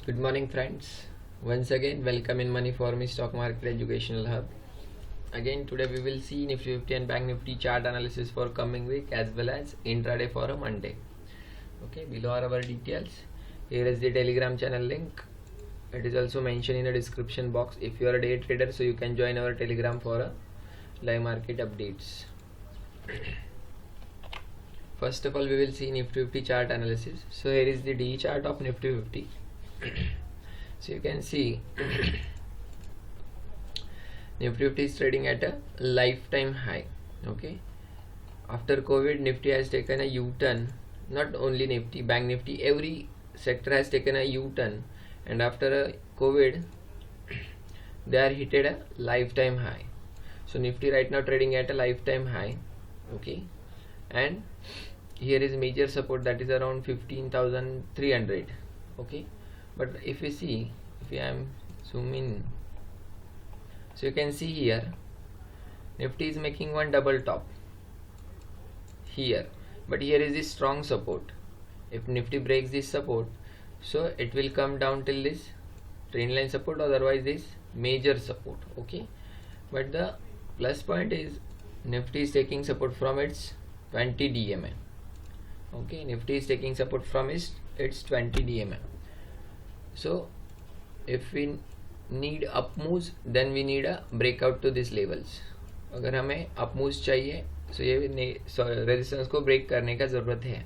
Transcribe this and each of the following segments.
Good morning, friends. Once again, welcome in Money for Me Stock Market Educational Hub. Again, today we will see Nifty 50 and Bank Nifty chart analysis for coming week as well as intraday for a Monday. Okay, below are our details. Here is the Telegram channel link. It is also mentioned in the description box. If you are a day trader, so you can join our Telegram for a live market updates. First of all, we will see Nifty 50 chart analysis. So here is the D chart of Nifty 50. So you can see Nifty 50 is trading at a lifetime high. Okay, after COVID, Nifty has taken a U-turn. Not only Nifty, Bank Nifty, every sector has taken a U-turn, and after a COVID, they are hit at a lifetime high. So Nifty right now trading at a lifetime high. Okay, and here is major support, that is around 15,300. okay, but if you see, if I am zoom in, so you can see here Nifty is making one double top here, but here is this strong support. If Nifty breaks this support, so it will come down till this trend line support, otherwise this major support. Okay, but the plus point is Nifty is taking support from its 20 DMA. Okay, Nifty is taking support from its 20 DMA. So if we need up moves, then we need a breakout to these levels. अगर हमें up moves चाहिए, so ये resistance को break करने का ज़रूरत है.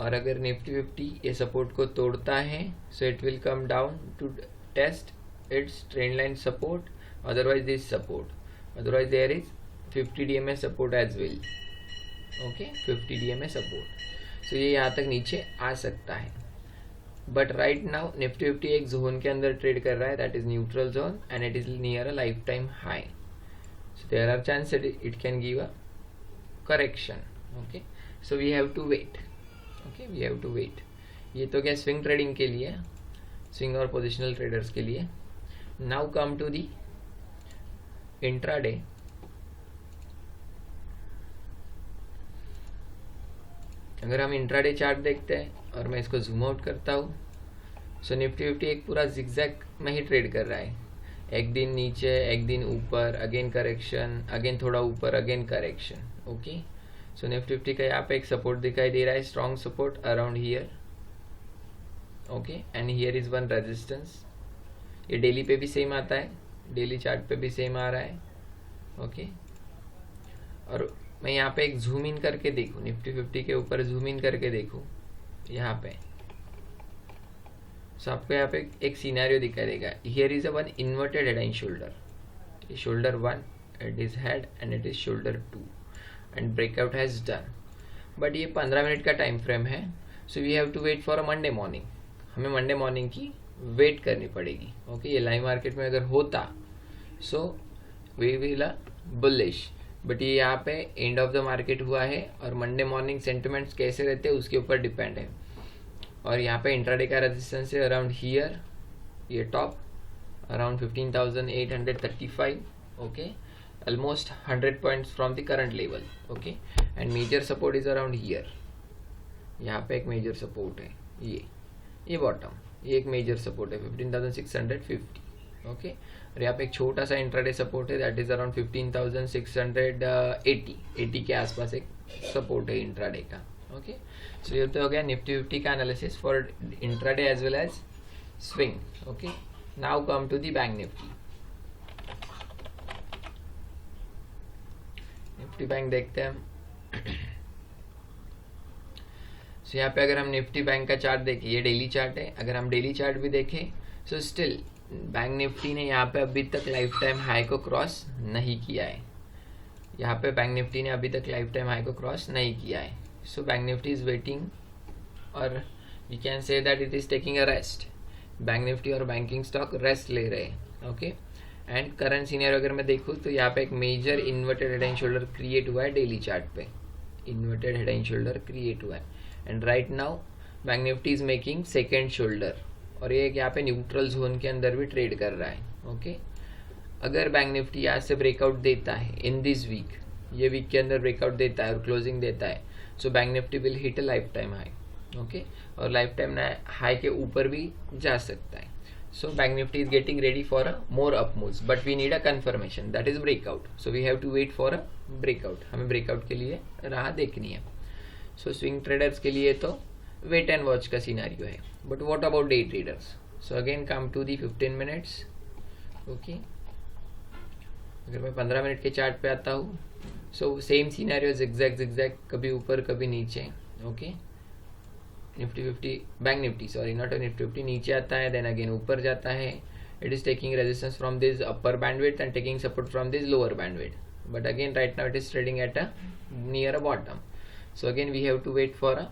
और अगर निफ्टी 50 ये सपोर्ट को तोड़ता है, so it will come down to test its trend line support, otherwise this support, otherwise there is 50 DMA support as well. Okay, 50 DMA support. So ये यहाँ तक नीचे आ सकता है. बट राइट नाउ निफ्टी 50 एक जोन के अंदर ट्रेड कर रहा है, that is neutral zone and it is near a life time high. So there are chance it can give a correction. Okay, so we have to wait. Okay, we have to wait. ये तो क्या swing trading के लिए, swing और positional traders के लिए. Now come to the intraday. अगर हम इंट्राडे चार्ट देखते हैं और मैं इसको जूम आउट करता हूँ, सो निफ्टी 50 एक पूरा जिगजैग में ही ट्रेड कर रहा है. एक दिन नीचे, एक दिन ऊपर, अगेन करेक्शन, अगेन थोड़ा ऊपर, अगेन करेक्शन. ओके, सो निफ्टी 50 का यहाँ पे एक सपोर्ट दिखाई दे रहा है, strong support around here. Okay, and here is one resistance. ये डेली पे भी सेम आता है, डेली चार्ट पे भी सेम आ रहा है. ओके, और मैं यहाँ पे एक जूम इन करके देखूँ, निफ्टी 50 के ऊपर जूम इन करके देखूँ यहाँ पे, सो आपको यहाँ पे एक सिनेरियो दिखाई देगा. Here is a one inverted head and shoulder. Shoulder 1, it is head and it is shoulder 2 and breakout has done. But ये 15 मिनट का टाइम फ्रेम है, so we have to wait for a Monday morning. हमें Monday morning की wait करनी पड़ेगी. Okay, ये live market में अगर होता, so we will a bullish. But ये यहाँ पे एंड ऑफ द मार्केट हुआ है, और मंडे मॉर्निंग सेंटिमेंट्स कैसे रहते हैं उसके ऊपर डिपेंड है. और यहाँ पे इंट्राडे का रेजिस्टेंस है अराउंड हियर, ये top around 15,835. Okay, almost 100 points from the current level. Okay, and major support is around here. यहाँ पे एक मेजर सपोर्ट है, ये बॉटम, ये एक मेजर सपोर्ट है 15,650. ओके, और यहाँ पे एक छोटा सा इंट्राडे सपोर्ट है, दैट इज अराउंड 15,680 के आसपास एक सपोर्ट है इंट्राडे का. ओके, सो ये तो हो गया निफ्टी 50 का analysis for intraday as well as swing. Okay, now come to the bank Nifty. Nifty bank देखते हैं हम. सो यहाँ पे अगर हम निफ्टी बैंक का चार्ट देखें, ये डेली चार्ट है. अगर हम डेली चार्ट भी देखें, सो स्टिल बैंक निफ्टी ने यहाँ पे अभी तक लाइफ टाइम हाई को क्रॉस नहीं किया है. यहाँ पे बैंक निफ्टी ने अभी तक लाइफ टाइम हाई को क्रॉस नहीं किया है. So bank Nifty is waiting, और we can say that it is taking a rest. Bank Nifty और बैंकिंग स्टॉक रेस्ट ले रहे हैं. ओके, एंड करंट सीनियर अगर मैं देखूँ, तो यहाँ पे एक major inverted head and shoulder create हुआ है डेली चार्ट पे. Inverted head and shoulder create हुआ है, and right now bank Nifty is making second shoulder, और ये यहाँ पे न्यूट्रल जोन के अंदर भी ट्रेड कर रहा है. ओके, अगर बैंक निफ्टी यहाँ से ब्रेकआउट देता है इन दिस वीक, ये वीक के अंदर ब्रेकआउट देता है और क्लोजिंग देता है, so bank Nifty will hit a life time high. Okay, और लाइफ टाइम हाई के ऊपर भी जा सकता है. So Bank Nifty is getting ready for a more up moves, but we need a confirmation, that is breakout. So we have to wait for a breakout. हमें breakout के लिए राह देखनी है. So swing traders के लिए तो wait and watch का सिनेरियो है. But what about day traders? So again come to the 15 minutes. Okay. अगर मैं 15 मिनट के चार्ट पे आता हूँ, so same scenario zigzag, कभी ऊपर कभी नीचे. Okay. Nifty 50 bank Nifty sorry not Nifty 50 नीचे आता है, देन अगेन ऊपर जाता है. It is taking resistance from this upper bandwidth and taking support from this lower bandwidth, but again right now it is trading at a near a bottom. So again we have to wait for a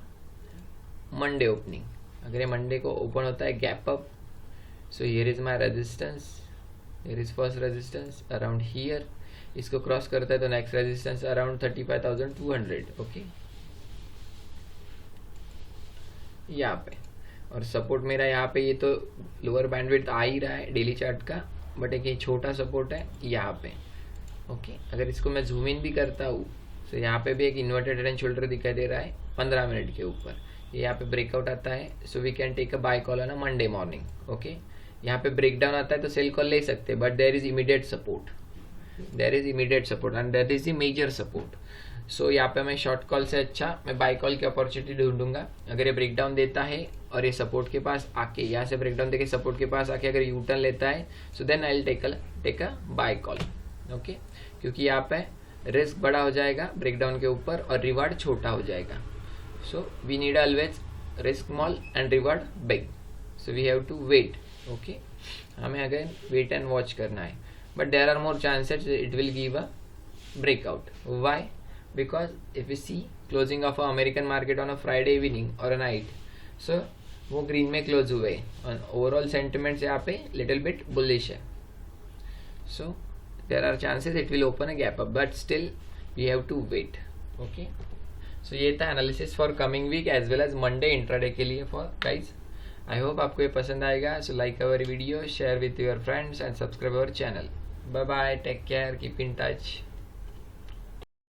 Monday opening. अगर ये Monday को open होता है gap up, so here is my resistance, here is first resistance around here. इसको cross करता है तो next resistance around 35,200. Okay, यहाँ पे, और सपोर्ट मेरा यहाँ पे, ये तो लोअर बैंडविड्थ आ ही रहा है डेली चार्ट का, बट एक ये छोटा सपोर्ट है यहाँ पे. ओके, अगर इसको मैं जूम इन भी करता हूँ तो यहाँ पे भी एक इन्वर्टेड हेड एंड शोल्डर दिखाई दे रहा है 15 मिनट के ऊपर. ये यहाँ पे ब्रेकआउट आता है, so we can take a buy call on a Monday morning. Okay, यहाँ पे ब्रेकडाउन आता है तो सेल कॉल ले सकते हैं, but there is immediate support, and that is the major support. So यहाँ पे मैं शॉर्ट कॉल से अच्छा मैं बाय कॉल की अपॉर्चुनिटी ढूंढूंगा. अगर ये ब्रेकडाउन देता है और ये सपोर्ट के पास आके, यहाँ से ब्रेकडाउन देके सपोर्ट के पास आके अगर यू टर्न लेता है, so then I will take a buy call. Okay, क्योंकि यहाँ पे रिस्क बड़ा हो जाएगा ब्रेकडाउन के ऊपर और रिवार्ड छोटा हो जाएगा. So we need always risk small and reward big. So we have to wait. Okay, हमें अगेन वेट एंड वॉच करना है, but there are more chances it will give a breakout. Why? Because if we see closing of a American market on a Friday evening or a night, so वो green में close हुए और overall sentiments यहाँ पे little bit bullish है. So there are chances it will open a gap up, but still we have to wait. Okay, so ये था analysis for coming week as well as Monday intraday के लिए for guys. I hope आपको ये पसंद आएगा. So like our video, share with your friends and subscribe our channel. Bye bye, take care, keep in touch.